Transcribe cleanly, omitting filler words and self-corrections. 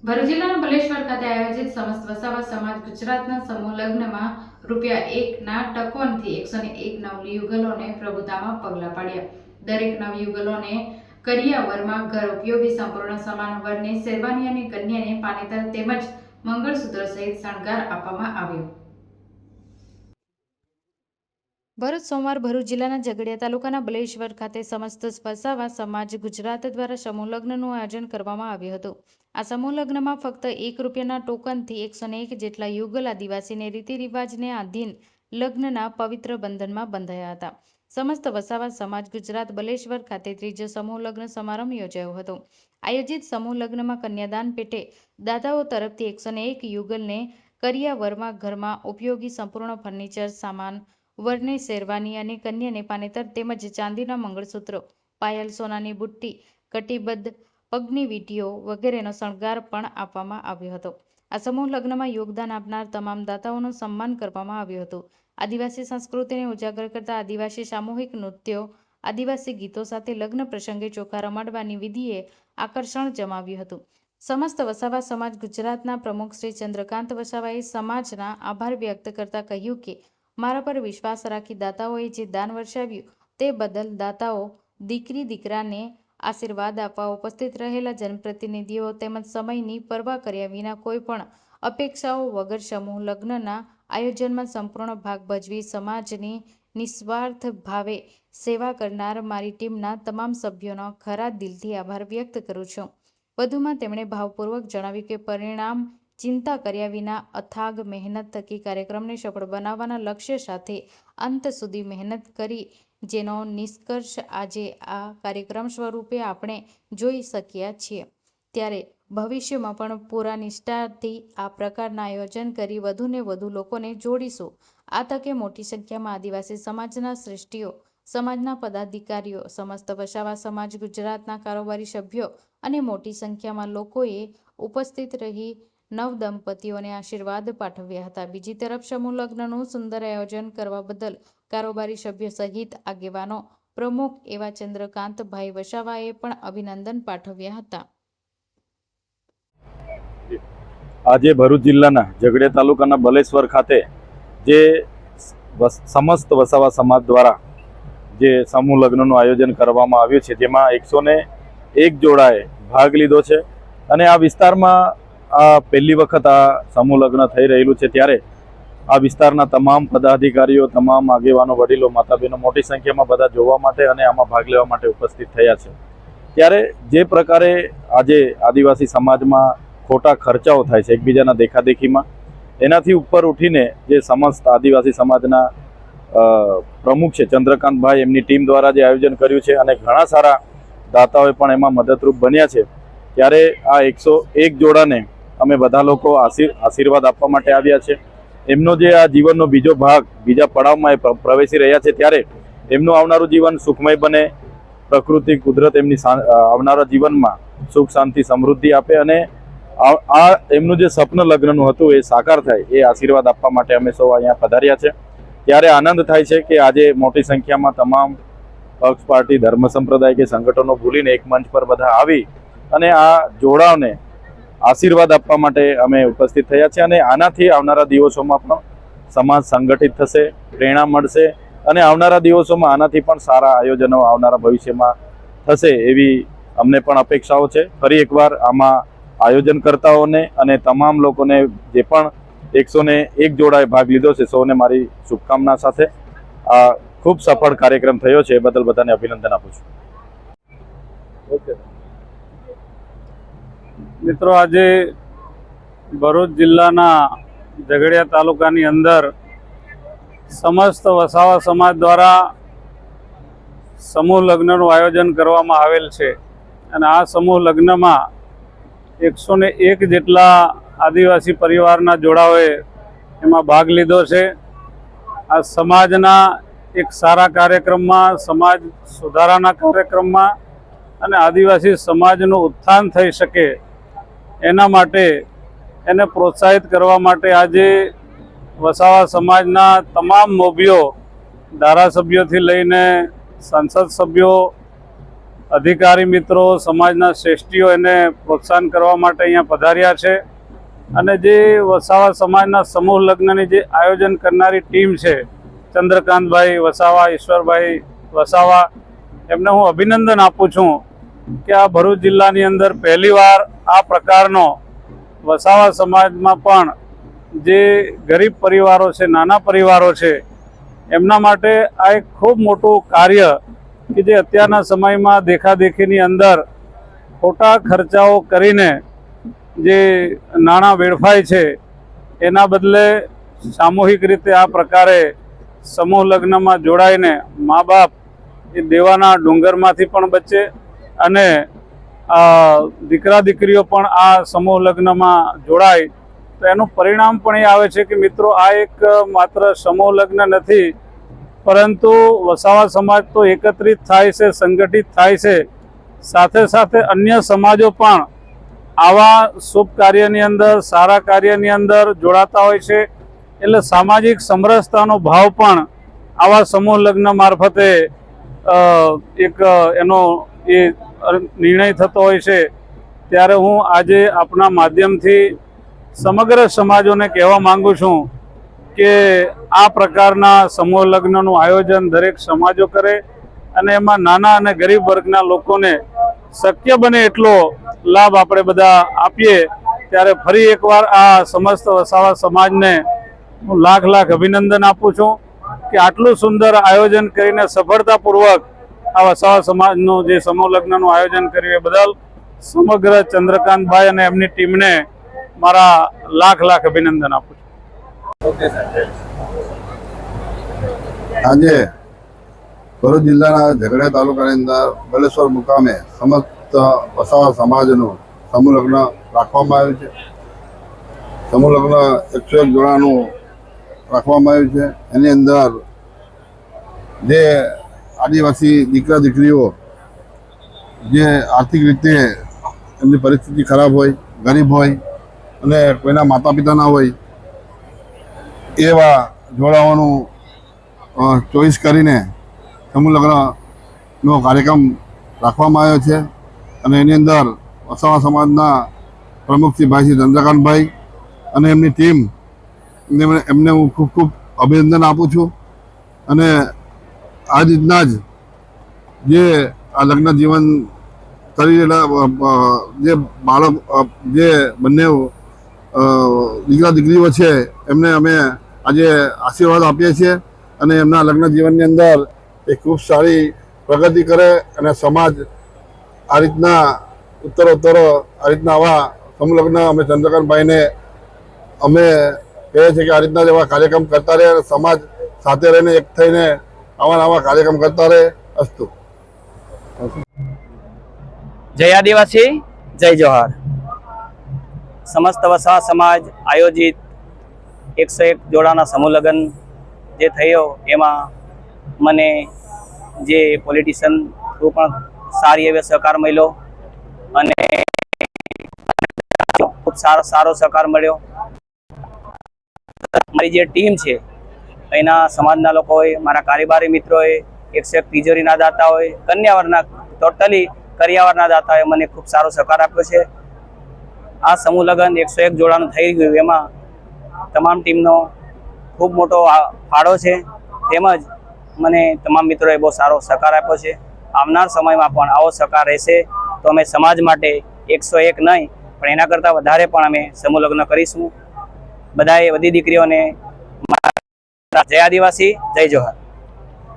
ભરૂચ જિલ્લાના બલેશ્વર ખાતે આયોજિત સમસ્ત વસાવા સમાજ ગુજરાતના સમૂહ લગ્નમાં ₹1ના ટકોનથી 101 નવયુગલોને પ્રભુતામાં પગલાં પાડ્યા. દરેક નવયુગલોને કરિયાવરમાં ઘર ઉપયોગી સંપૂર્ણ સમાન વરને શેરવાની અને કન્યાને પાનેતર તેમજ મંગળસૂત્ર સહિત શણગાર આપવામાં આવ્યો. ભરૂચ સોમવાર ભરૂચ જિલ્લાના ઝઘડિયા તાલુકાના બલેશ્વર ખાતે સમસ્ત વસાવા સમાજ ગુજરાત દ્વારા સમૂહ લગ્નનું આયોજન કરવામાં આવ્યું હતું. આ સમૂહ લગ્નમાં ફક્ત ₹1ના ટોકનથી 101 જેટલા યુગલ આદિવાસીને રીતિરિવાજને આધીન લગ્નના પવિત્ર બંધનમાં બંધાયા હતા. સમસ્ત વસાવા સમાજ ગુજરાત બલેશ્વર ખાતે ત્રીજો સમૂહ લગ્ન સમારંભ યોજાયો હતો. આયોજિત સમૂહ લગ્નમાં કન્યાદાન પેટે દાતાઓ તરફથી 101 યુગલને કરિયાવરમાં ઘરમાં ઉપયોગી સંપૂર્ણ ફર્નિચર સામાન, વરને શેરવાની અને કન્યાને પાનેતર તેમજ ચાંદીના મંગળસૂત્રો, પાયલ, સોનાની બુટ્ટી, કટિબદ્ધ, પગની વીંટીઓ વગેરેનો શણગાર પણ આપવામાં આવ્યો હતો. આ સમૂહ લગ્નમાં યોગદાન આપનાર તમામ દાતાઓનું સન્માન કરવામાં આવ્યું હતું. આદિવાસી સંસ્કૃતિને ઉજાગર કરતા આદિવાસી સામૂહિક નૃત્યો, આદિવાસી ગીતો સાથે લગ્ન પ્રસંગે ચોખા રમાડવાની વિધિએ આકર્ષણ જમાવ્યું હતું. સમસ્ત વસાવા સમાજ ગુજરાતના પ્રમુખ શ્રી ચંદ્રકાંત વસાવાએ સમાજના આભાર વ્યક્ત કરતા કહ્યું કે મારા પર વિશ્વાસ રાખી દાતાઓએ જે દાન વર્ષાવ્યું તે બદલ દાતાઓ, દીકરી દીકરાને આશીર્વાદ આપવા ઉપસ્થિત રહેલા જનપ્રતિનિધિઓ તેમજ સમયની પરવા કર્યા વિના કોઈપણ અપેક્ષાઓ વગર સમૂહ લગ્નના આયોજનમાં સંપૂર્ણ ભાગ ભજવી સમાજની નિસ્વાર્થ ભાવે સેવા કરનાર મારી ટીમના તમામ સભ્યોનો ખરા દિલથી આભાર વ્યક્ત કરું છું. વધુમાં તેમણે ભાવપૂર્વક જણાવ્યું કે પરિણામ ચિંતા કર્યા વિના અથાગ મહેનત થકી કાર્યક્રમને સફળ બનાવવાના લક્ષ્ય સાથે અંત સુધી મહેનત કરી જેનો નિષ્કર્ષ આજે આ કાર્યક્રમ સ્વરૂપે આપણે જોઈ શક્યા છીએ. ત્યારે ભવિષ્યમાં પણ પૂરા નિષ્ઠાથી આ પ્રકારના આયોજન કરી વધુને વધુ લોકોને જોડીશું. આ તકે મોટી સંખ્યામાં આદિવાસી સમાજના શ્રેષ્ઠીઓ, સમાજના પદાધિકારીઓ, સમસ્ત વસાવા સમાજ ગુજરાતના કારોબારી સભ્યો અને મોટી સંખ્યામાં લોકોએ ઉપસ્થિત રહી નવદંપતીઓને આશીર્વાદ પાઠવ્યા હતા. બીજી તરફ સમૂહ લગ્નનું સુંદર આયોજન કરવા બદલ કારોબારી સભ્યો સહિત આગેવાનો, પ્રમુખ એવા ચંદ્રકાંતભાઈ વસાવાએ પણ અભિનંદન પાઠવ્યા હતા. આજે ભરૂચ જિલ્લાના ઝઘડિયા તાલુકાના બલેશ્વર ખાતે જે સમસ્ત વસાવા સમાજ દ્વારા જે સમૂહ લગ્નનું આયોજન કરવામાં આવ્યું છે જેમાં 101 જોડાએ ભાગ લીધો છે અને આ વિસ્તારમાં પહેલી વખત આ સમૂહ લગ્ન થઈ રહેલું છે. ત્યારે આ વિસ્તારના તમામ પદાધિકારીઓ, તમામ આગેવાનો, વડીલો, માતા બહેનો મોટી સંખ્યામાં બધા જોવા માટે અને આમાં ભાગ લેવા માટે ઉપસ્થિત થયા છે. ત્યારે જે પ્રકારે આજે આદિવાસી સમાજમાં ખોટા ખર્ચાઓ થાય છે એકબીજાના દેખાદેખીમાં, એનાથી ઉપર ઉઠીને જે સમસ્ત આદિવાસી સમાજના પ્રમુખ છે ચંદ્રકાંતભાઈ, એમની ટીમ દ્વારા જે આયોજન કર્યું છે અને ઘણા સારા દાતાઓએ પણ એમાં મદદરૂપ બન્યા છે. ત્યારે આ 101 જોડાને અમે બધા લોકો આશીર્વાદ આપવા માટે આવ્યા છે. એમનો જે આ જીવનનો બીજો ભાગ, બીજા પડાવમાં એ પ્રવેશી રહ્યા છે ત્યારે એમનું આવનારું જીવન સુખમય બને, પ્રકૃતિ, કુદરત એમની આવનારા જીવનમાં સુખ, શાંતિ, સમૃદ્ધિ આપે અને આ એમનું જે સ્વપ્ન લગ્નનું હતું એ સાકાર થાય એ આશીર્વાદ આપવા માટે અમે સૌ અહીંયા પધાર્યા છે. ત્યારે આનંદ થાય છે કે આજે મોટી સંખ્યામાં તમામ પક્ષ, પાર્ટી, ધર્મ, સંપ્રદાય કે સંગઠનો ભૂલીને એક મંચ પર બધા આવી અને આ જોડાવને આશીર્વાદ આપવા માટે અમે ઉપસ્થિત થયા છે. અને આનાથી આવનારા દિવસોમાં પણ સમાજ સંગઠિત થશે, પ્રેરણા મળશે અને આવનારા દિવસોમાં આનાથી પણ સારા આયોજનો આવનારા ભવિષ્યમાં થશે એવી અમને પણ અપેક્ષાઓ છે. ફરી એકવાર આમાં આયોજનકર્તાઓને અને તમામ લોકોને જે પણ 101 જોડાએ ભાગ લીધો છે સૌને મારી શુભકામના સાથે આ ખૂબ સફળ કાર્યક્રમ થયો છે એ બદલ બધાને અભિનંદન આપું છું. ઓકે મિત્રો, આજે ભરૂચ જિલ્લાના ઝઘડિયા તાલુકાની અંદર સમસ્ત વસાવા સમાજ દ્વારા સમૂહ લગ્નનું આયોજન કરવામાં આવેલ છે અને આ સમૂહ લગ્નમાં 101 જેટલા આદિવાસી પરિવારના જોડાઓએ એમાં ભાગ લીધો છે. આ સમાજના એક સારા કાર્યક્રમમાં, સમાજ સુધારાના કાર્યક્રમમાં અને આદિવાસી સમાજનું ઉત્થાન થઈ શકે એના માટે એને પ્રોત્સાહિત કરવા માટે આજે વસાવા સમાજના તમામ મોભીઓ, ધારાસભ્યોથી લઈને સંસદ સભ્યો, અધિકારી મિત્રો, સમાજના શ્રેષ્ઠીઓ એને પ્રોત્સાહન કરવા માટે અહીંયા પધાર્યા છે. અને જે વસાવા સમાજના સમૂહ લગ્નની જે આયોજન કરનારી ટીમ છે, ચંદ્રકાંતભાઈ વસાવા, ઈશ્વરભાઈ વસાવા, એમને હું અભિનંદન આપું છું કે આ ભરૂચ જિલ્લાની અંદર પહેલીવાર આ પ્રકારનો વસાવા સમાજમાં પણ જે ગરીબ પરિવારો છે, નાના પરિવારો છે, એમના માટે આ એક ખૂબ મોટું કાર્ય કે જે અત્યારના સમયમાં દેખાદેખીની અંદર ખોટા ખર્ચાઓ કરીને જે નાણાં વેડફાય છે, એના બદલે સામૂહિક રીતે આ પ્રકારે સમૂહ લગ્નમાં જોડાઈને મા બાપ એ દેવાના ડુંગરમાંથી પણ બચે અને દીકરા દીકરીઓ પણ આ સમૂહ લગ્નમાં જોડાય તો એનું પરિણામ પણ એ આવે છે કે મિત્રો આ એક માત્ર સમૂહ લગ્ન નથી, પરંતુ વસાવા સમાજ તો એકત્રિત થાય છે, સંગઠિત થાય છે, સાથે સાથે અન્ય સમાજો પણ આવા શુભ કાર્યની અંદર, સારા કાર્યની અંદર જોડાતા હોય છે. એટલે સામાજિક સમરસતાનો ભાવ પણ આવા સમૂહ લગ્ન મારફતે એક એનો એ નિર્ણય થતો હોય છે. ત્યારે હું આજે આપના માધ્યમથી સમગ્ર સમાજોને કહેવા માંગુ છું કે આ પ્રકારના સમૂહ લગ્નનું આયોજન દરેક સમાજો કરે અને એમાં નાના અને ગરીબ વર્ગના લોકોને શક્ય બને એટલો લાભ આપણે બધા આપીએ. ત્યારે ફરી એકવાર આ સમસ્ત વસાવા સમાજને હું લાખ લાખ અભિનંદન આપું છું કે આટલું સુંદર આયોજન કરીને સફળતાપૂર્વક આ વસાવા સમાજનું જે સમૂહ લગ્નનું આયોજન કર્યું એ બદલ સમગ્ર ચંદ્રકાંતભાઈ અને એમની ટીમને મારા લાખ લાખ અભિનંદન આપું છું. આજે ભરૂચ જિલ્લાના ઝઘડિયા તાલુકાની અંદર બલેશ્વર મુકામે સમસ્ત વસાવા સમાજનું સમૂહ લગ્ન રાખવામાં આવ્યું છે. સમૂહ લગ્ન 101 જોડાનું રાખવામાં આવ્યું છે. એની અંદર જે આદિવાસી દીકરા દીકરીઓ જે આર્થિક રીતે એમની પરિસ્થિતિ ખરાબ હોય, ગરીબ હોય અને કોઈના માતા પિતા ના હોય એવા જોડાવાનું ચોઈસ કરીને સમૂહ લગ્નનો કાર્યક્રમ રાખવામાં આવ્યો છે. અને એની અંદર વસાવા સમાજના પ્રમુખ શ્રી ભાઈ શ્રી ચંદ્રકાંતભાઈ અને એમની ટીમ એમને હું ખૂબ ખૂબ અભિનંદન આપું છું. અને આ રીતના જ જે આ લગ્ન જીવન કરી રહેલા જે બાળક જે બંને દીકરા દીકરીઓ છે એમને અમે આજે આશીર્વાદ આપીએ છીએ અને એમના લગ્ન જીવનની અંદર એ ખૂબ સારી પ્રગતિ કરે અને સમાજ આ રીતના ઉત્તરોત્તર આ રીતના આવા સમૂહ લગ્ન અમે ચંદ્રકાંતભાઈને અમે કહીએ છીએ કે આ રીતના જ એવા કાર્યક્રમ કરતા રહે અને સમાજ સાથે રહીને એક થઈને આવા કાર્યક્રમ કરતા રહે. અસ્તુ. જય આદિવાસી, જય જોહાર. સમસ્ત વસાવા સમાજ આયોજિત 101 જોડાના સમૂહ લગ્ન જે થયો એમાં મને જે પોલિટિશિયન થ્રુ પણ સારી એવો સહકાર મળ્યો અને ખૂબ સારો સહકાર મળ્યો. મારી જે ટીમ છે એના સમાજના લોકોએ, મારા કારોબારી મિત્રોએ, 101 તિજોરીના દાતાઓએ, કન્યાવરના ટોટલી કરિયાવરના દાતાઓએ મને ખૂબ સારો સહકાર આપ્યો છે. આ સમૂહ લગ્ન 101 જોડાનું થઈ ગયું એમાં તમામ ટીમનો ખૂબ મોટો ફાળો છે. તેમજ મને તમામ મિત્રોએ બહુ સારો સહકાર આપ્યો છે. આવનાર સમયમાં પણ આવો સહકાર રહેશે તો અમે સમાજ માટે 101 નહીં પણ એના કરતાં વધારે પણ અમે સમૂહ લગ્ન કરીશું. બધાએ બધી દીકરીઓને જય આદિવાસી, જય જોહાર.